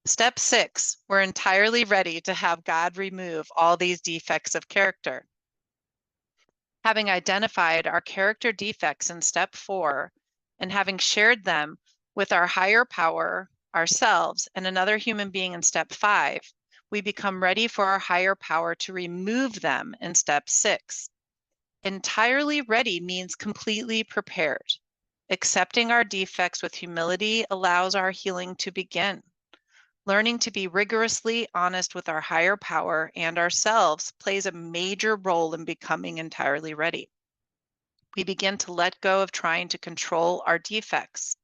Step 6, we're entirely ready to have God remove all these defects of character. Having identified our character defects in step 4 and having shared them with our higher power, ourselves, and another human being in step 5, we become ready for our higher power to remove them in step 6. Entirely ready means completely prepared. Accepting our defects with humility allows our healing to begin. Learning to be rigorously honest with our higher power and ourselves plays a major role in becoming entirely ready. We begin to let go of trying to control our defects.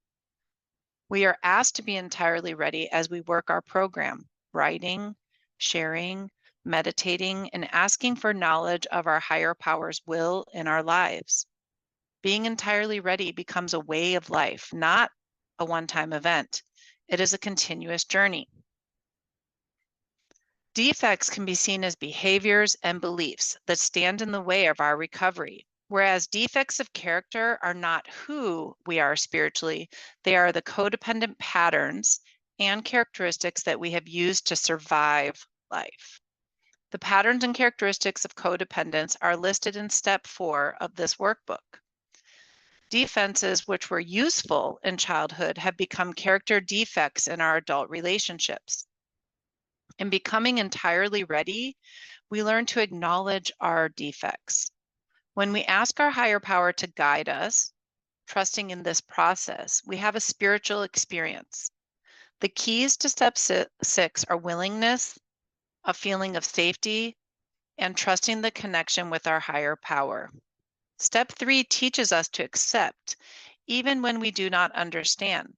We are asked to be entirely ready as we work our program, writing, sharing, meditating, and asking for knowledge of our higher power's will in our lives. Being entirely ready becomes a way of life, not a one-time event. It is a continuous journey. Defects can be seen as behaviors and beliefs that stand in the way of our recovery, whereas defects of character are not who we are spiritually, they are the codependent patterns and characteristics that we have used to survive life. The patterns and characteristics of codependence are listed in step 4 of this workbook. Defenses which were useful in childhood have become character defects in our adult relationships. In becoming entirely ready, we learn to acknowledge our defects. When we ask our higher power to guide us, trusting in this process, we have a spiritual experience. The keys to step 6 are willingness, a feeling of safety, and trusting the connection with our higher power. Step 3 teaches us to accept, even when we do not understand.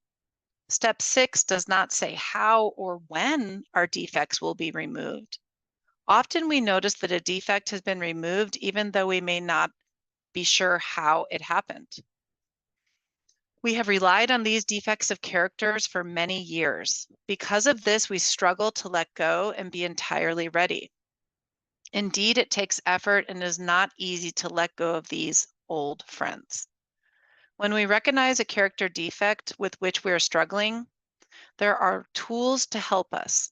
Step 6 does not say how or when our defects will be removed. Often we notice that a defect has been removed even though we may not be sure how it happened. We have relied on these defects of characters for many years. Because of this, we struggle to let go and be entirely ready. Indeed, it takes effort and is not easy to let go of these old friends. When we recognize a character defect with which we are struggling, there are tools to help us.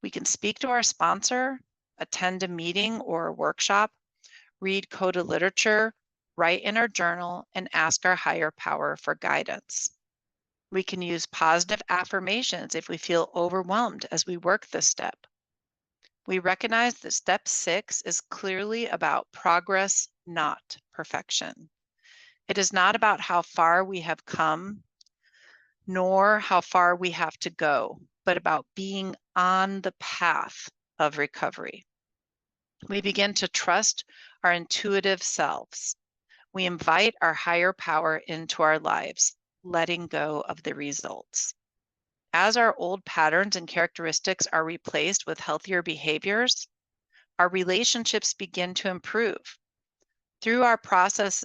We can speak to our sponsor, attend a meeting or a workshop, read CoDA literature, write in our journal, and ask our higher power for guidance. We can use positive affirmations if we feel overwhelmed as we work this step. We recognize that step 6 is clearly about progress, not perfection. It is not about how far we have come, nor how far we have to go, but about being on the path of recovery. We begin to trust our intuitive selves. We invite our higher power into our lives, letting go of the results. As our old patterns and characteristics are replaced with healthier behaviors, our relationships begin to improve. Though our process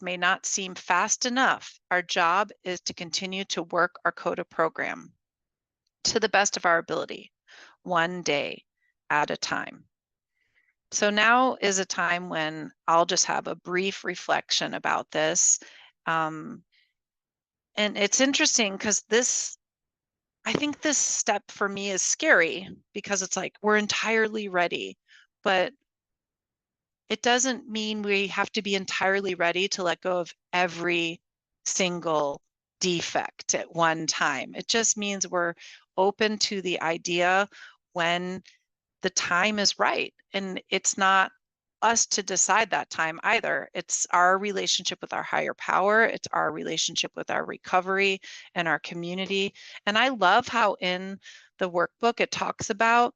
may not seem fast enough, our job is to continue to work our CoDA program to the best of our ability, one day at a time. So now is a time when I'll just have a brief reflection about this. And it's interesting because I think this step for me is scary because it's like we're entirely ready, but it doesn't mean we have to be entirely ready to let go of every single defect at one time. It just means we're open to the idea when the time is right. And it's not us to decide that time either. It's our relationship with our higher power. It's our relationship with our recovery and our community. And I love how in the workbook it talks about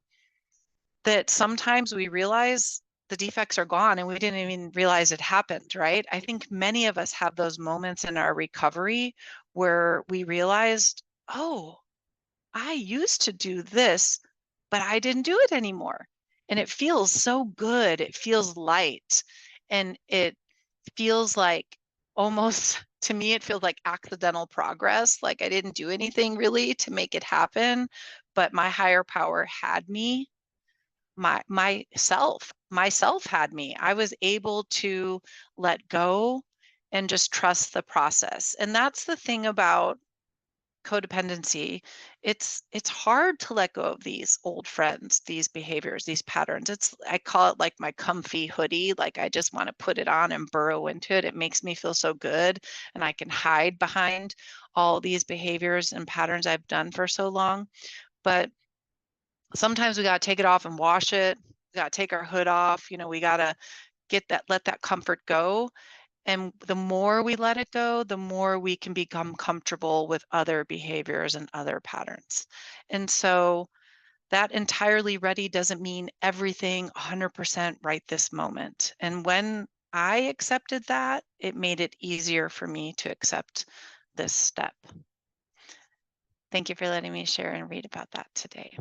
that sometimes we realize the defects are gone and we didn't even realize it happened, right? I think many of us have those moments in our recovery where we realized, oh, I used to do this, but I didn't do it anymore. And it feels so good. It feels light. And it feels like almost, to me, it feels like accidental progress. Like I didn't do anything really to make it happen, but my higher power had me. Myself had me. I was able to let go and just trust the process. And that's the thing about codependency, it's hard to let go of these old friends, these behaviors, these patterns. I call it like my comfy hoodie. Like I just want to put it on and burrow into it. It makes me feel so good, and I can hide behind all these behaviors and patterns I've done for so long. But sometimes we got to take it off and wash it. We got to take our hood off. We got to let that comfort go. And the more we let it go, the more we can become comfortable with other behaviors and other patterns. And so that entirely ready doesn't mean everything 100% right this moment. And when I accepted that, it made it easier for me to accept this step. Thank you for letting me share and read about that today.